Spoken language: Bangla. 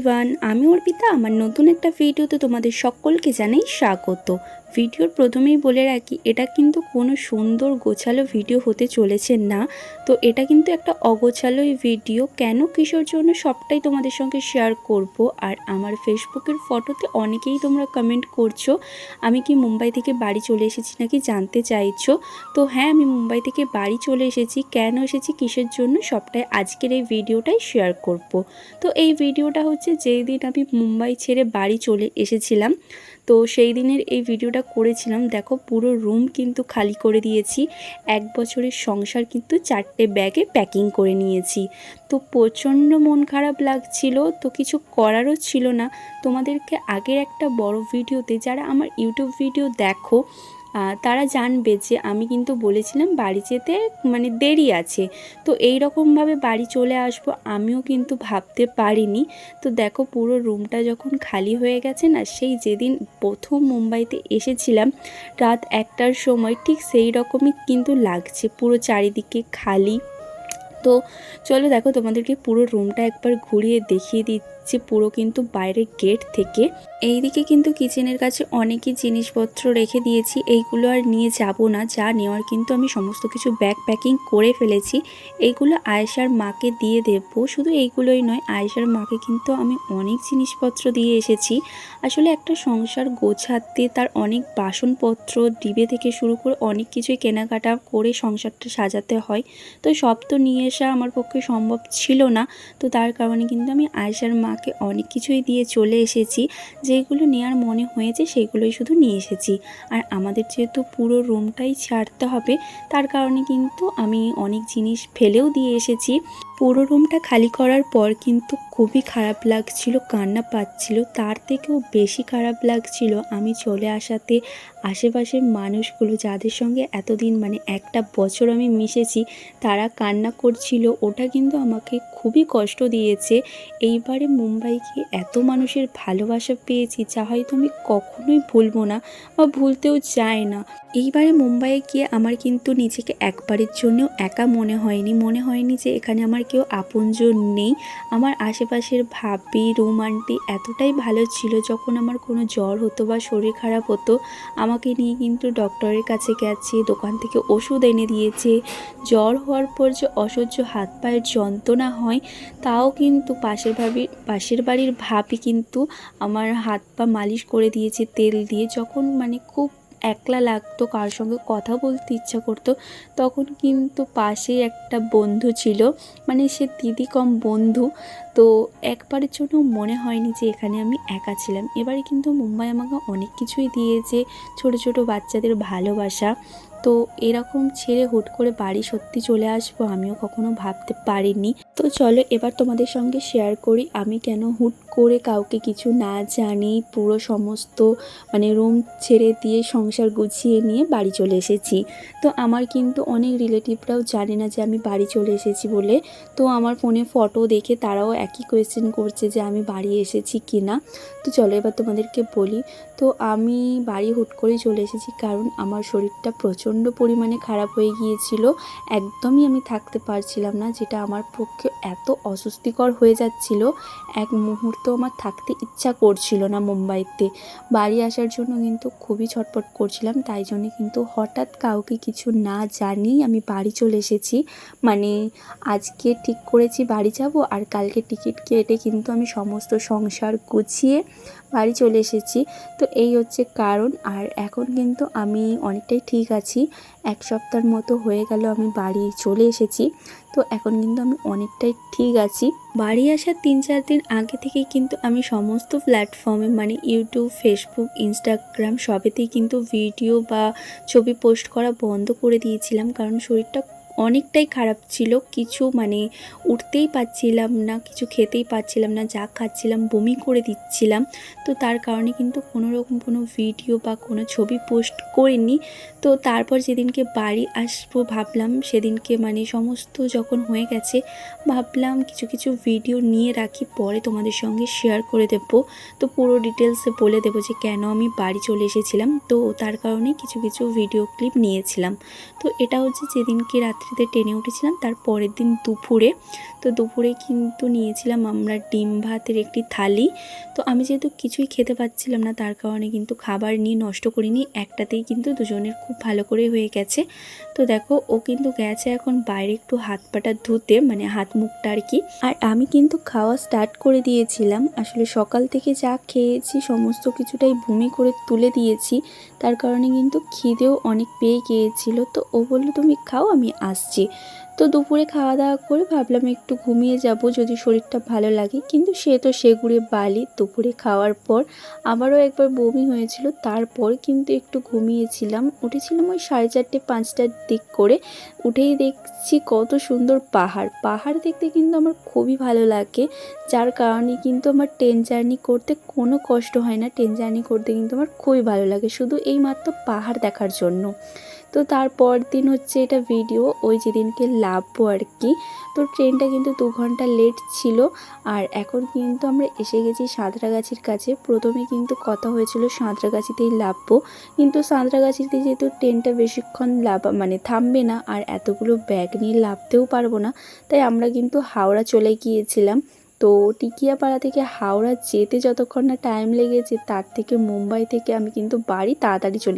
এভরিওয়ান, আমি অর্পিতা। আমার নতুন একটা ভিডিওতে তোমাদের সকলকে জানাই স্বাগত। ভিডিওর প্রথমেই বলে রাখি, এটা কিন্তু কোনো সুন্দর গোছালো ভিডিও হতে চলেছে না। তো এটা কিন্তু একটা অগোছালোই ভিডিও। কেন, কিসের জন্য, সবটাই তোমাদের সঙ্গে শেয়ার করব। আর আমার ফেসবুকের ফটোতে অনেকেই তোমরা কমেন্ট করছো আমি কি মুম্বাই থেকে বাড়ি চলে এসেছি নাকি জানতে চাইছো। তো হ্যাঁ, আমি মুম্বাই থেকে বাড়ি চলে এসেছি। কেন এসেছি, কিসের জন্য, সবটাই আজকের এই ভিডিওটাই শেয়ার করব। তো এই ভিডিওটা হচ্ছে যেই দিন আমি মুম্বাই ছেড়ে বাড়ি চলে এসেছিলাম, তো সেই দিনের এই ভিডিওটা করেছিলাম। দেখো, পুরো রুম কিন্তু খালি করে দিয়েছি। 1 বছরের সংসার কিন্তু 4টে ব্যাগে প্যাকিং করে নিয়েছি। তো প্রচণ্ড মন খারাপ লাগছিল, তো কিছু করারও ছিল না। তোমাদেরকে আগের একটা বড় ভিডিওতে যারা আমার ইউটিউব ভিডিও দেখো তারা জানবে যে আমি কিন্তু বলেছিলাম বাড়ি যেতে মানে দেরি আছে। তো এই রকমভাবে বাড়ি চলে আসবো আমিও কিন্তু ভাবতে পারিনি। তো দেখো, পুরো রুমটা যখন খালি হয়ে গেছে না, সেই যেদিন প্রথম মুম্বাইতে এসেছিলাম রাত 1টার সময়, ঠিক সেই রকমই কিন্তু লাগছে, পুরো চারিদিকে খালি। তো চলো দেখো, তোমাদেরকে পুরো রুমটা একবার ঘুরিয়ে দেখিয়ে দিচ্ছি, পুরো কিন্তু বাইরের গেট থেকে। এইদিকে কিন্তু কিচেনের কাছে অনেকই জিনিসপত্র রেখে দিয়েছি, এইগুলো আর নিয়ে যাব না। যা নেওয়ার কিন্তু আমি সমস্ত কিছু ব্যাগ প্যাকিং করে ফেলেছি। এইগুলো আয়েশার মাকে দিয়ে দেবো। শুধু এইগুলোই নয়, আয়েশার মাকে কিন্তু আমি অনেক জিনিসপত্র দিয়ে এসেছি। আসলে একটা সংসার গোছাতে তার অনেক বাসনপত্র, ডিবে থেকে শুরু করে অনেক কিছুই কেনাকাটা করে সংসারটা সাজাতে হয়। তো সব তো নিয়ে আসা আমার পক্ষে সম্ভব ছিল না। তো তার কারণে কিন্তু আমি আয়েশার মাকে অনেক কিছুই দিয়ে চলে এসেছি। যেগুলো নেওয়ার মনে হয়েছে সেগুলোই শুধু নিয়ে এসেছি। আর আমাদের যেহেতু পুরো রুমটাই ছাড়তে হবে, তার কারণে কিন্তু আমি অনেক জিনিস ফেলেও দিয়ে এসেছি। পুরো রুমটা খালি করার পর কিন্তু খুবই খারাপ লাগছিল, কান্না পাচ্ছিল। তার থেকেও বেশি খারাপ লাগছিল আমি চলে আসাতে আশেপাশের মানুষগুলো, যাদের সঙ্গে এতদিন মানে 1টা বছর আমি মিশেছি, তারা কান্না করছিল। ওটা কিন্তু আমাকে খুবই কষ্ট দিয়েছে। এইবারে মুম্বাই গিয়ে এত মানুষের ভালোবাসা পেয়েছি, যা হয়তো আমি কখনোই ভুলবো না বা ভুলতেও চাই না। এইবারে মুম্বাইয়ে গিয়ে আমার কিন্তু নিজেকে একবারের জন্যও একা মনে হয়নি যে এখানে আমার কেউ আপনজন নেই। আমার আশেপাশের ভাবি, রুম আন্টি এতটাই ভালো ছিল, যখন আমার কোনো জ্বর হতো বা শরীর খারাপ হতো আমাকে নিয়ে কিন্তু ডক্টরের কাছে গেছে, দোকান থেকে ওষুধ এনে দিয়েছে। জ্বর হওয়ার পর যে অসহ্য হাত পায়ের যন্ত্রণা হয়, তাও কিন্তু পাশের বাড়ির ভাবি কিন্তু আমার হাত পা মালিশ করে দিয়েছে তেল দিয়ে। যখন মানে খুব একলা লাগতো, কার সঙ্গে কথা বলতে ইচ্ছা করতো, তখন কিন্তু পাশেই একটা বন্ধু ছিল, মানে সে দিদি কম বন্ধু। তো একবারের জন্য মনে হয়নি যে এখানে আমি একা ছিলাম। এবারে কিন্তু মুম্বাই আমাকে অনেক কিছুই দিয়েছে, ছোট ছোট বাচ্চাদের ভালোবাসা। তো এরকম ছেড়ে হুট করে বাড়ি সত্যি চলে আসবো আমিও কখনো ভাবতে পারিনি। তো চলো এবার তোমাদের সঙ্গে শেয়ার করি আমি কেন হুট করে কাউকে কিছু না জানি পুরো সমস্ত মানে রুম ছেড়ে দিয়ে সংসার গুছিয়ে নিয়ে বাড়ি চলে এসেছি। তো আমার কিন্তু অনেক রিলেটিভরাও জানে না যে আমি বাড়ি চলে এসেছি বলে। তো আমার ফোনে ফটো দেখে তারাও একই কোয়েশ্চেন করছে যে আমি বাড়ি এসেছি কি না। তো চলো এবার তোমাদেরকে বলি। তো আমি বাড়ি হুট করেই চলে এসেছি, কারণ আমার শরীরটা প্রচণ্ড পরিমাণে খারাপ হয়ে গিয়েছিল। একদমই আমি থাকতে পারছিলাম না, যেটা আমার পক্ষে এত অস্বস্তিকর হয়ে যাচ্ছিল, এক মুহূর্ত আমার থাকতে ইচ্ছা করছিল না মুম্বাইতে। বাড়ি আসার জন্য কিন্তু খুবই ছটফট করছিলাম, তাই জন্যে কিন্তু হঠাৎ কাউকে কিছু না জানিয়েই আমি বাড়ি চলে এসেছি। মানে আজকে ঠিক করেছি বাড়ি যাব, আর কালকে টিকিট কেটে কিন্তু আমি সমস্ত সংসার গুছিয়ে বাড়ি চলে এসেছি। তো এই হচ্ছে কারণ। আর এখন কিন্তু আমি অনেকটাই ঠিক আছি। 1 সপ্তাহের মতো হয়ে গেল আমি বাড়ি চলে এসেছি। তো এখন কিন্তু আমি অনেকটাই ঠিক আছি। বাড়ি আসার 3-4 দিন আগে থেকেই কিন্তু আমি সমস্ত প্ল্যাটফর্মে মানে ইউটিউব, ফেসবুক, ইনস্টাগ্রাম সবেতেই কিন্তু ভিডিও বা ছবি পোস্ট করা বন্ধ করে দিয়েছিলাম, কারণ শরীরটা অনেকটাই খারাপ ছিল। কিছু মানে উঠতেই পারছিলাম না, কিছু খেতেই পারছিলাম না, যা খাচ্ছিলাম বমি করে দিচ্ছিলাম। তো তার কারণে কিন্তু কোনো রকম কোনো ভিডিও বা কোনো ছবি পোস্ট করিনি। তো তারপর যেদিনকে বাড়ি আসবো ভাবলাম, সেদিনকে মানে সমস্ত যখন হয়ে গেছে ভাবলাম কিছু কিছু ভিডিও নিয়ে রাখি, পরে তোমাদের সঙ্গে শেয়ার করে দেবো। তো পুরো ডিটেলসে বলে দেবো যে কেন আমি বাড়ি চলে এসেছিলাম। তো তার কারণে কিছু কিছু ভিডিও ক্লিপ নিয়েছিলাম। তো এটা হচ্ছে যেদিনকে রাত্রিতে ট্রেনে উঠেছিলাম তার পরের দিন দুপুরে। তো তো দুপুরে কিন্তু নিয়েছিলাম আমরা ডিম ভাতের একটি থালি। তো আমি যেহেতু কিছুই খেতে পাচ্ছিলাম না, তার কারণে কিন্তু খাবার নিয়ে নষ্ট করিনি, একটাতেই কিন্তু দুজনের খুব ভালো করে হয়ে গেছে। তো দেখো ও কিন্তু গেছে এখন বাইরে একটু হাত পাটা ধুতে, মানে হাত মুখটা আর কি। আর আমি কিন্তু খাওয়া স্টার্ট করে দিয়েছিলাম। আসলে সকাল থেকে যা খেয়েছি সমস্ত কিছুটাই বমি করে তুলে দিয়েছি, তার কারণে কিন্তু খিদেও অনেক পেয়ে গিয়েছিল। তো ও বললো তুমি খাও, আমি আসছি। তো দুপুরে খাওয়া দাওয়া করে ভাবলাম একটু ঘুমিয়ে যাব যদি শরীরটা ভালো লাগে, কিন্তু সে তো সেগুড়ে বালি। দুপুরে খাওয়ার পর আবারও একবার বমি হয়েছিল, তারপর কিন্তু একটু ঘুমিয়েছিলাম। উঠেছিলাম ওই 4:30 5টার দিক করে। উঠেই দেখছি কত সুন্দর পাহাড়। পাহাড় দেখতে কিন্তু আমার খুবই ভালো লাগে, যার কারণে কিন্তু আমার ট্রেন জার্নি করতে কোনো কষ্ট হয় না। ট্রেন জার্নি করতে কিন্তু আমার খুবই ভালো লাগে, শুধু এই মাত্র পাহাড় দেখার জন্য। তো তারপর দিন হচ্ছে এটা ভিডিও, ওই যেদিনকে লাভবো আর কি। তো ট্রেনটা কিন্তু 2 ঘন্টা লেট ছিল। আর এখন কিন্তু আমরা এসে গেছি সাঁতরাগাছির কাছে। প্রথমে কিন্তু কথা হয়েছিল সাঁতরাগাছিতেই লাভবো, কিন্তু সাঁতরাগাছিতে যেহেতু ট্রেনটা বেশিক্ষণ মানে থামবে না, আর এতগুলো ব্যাগ নিয়ে লাভতেও পারবো না, তাই আমরা কিন্তু হাওড়া চলে গিয়েছিলাম। তো টিকিয়াপাড়া থেকে হাওড়া যেতে যতক্ষণ না টাইম লেগেছে, তার থেকে মুম্বাই থেকে আমি কিন্তু বাড়ি তাড়াতাড়ি চলে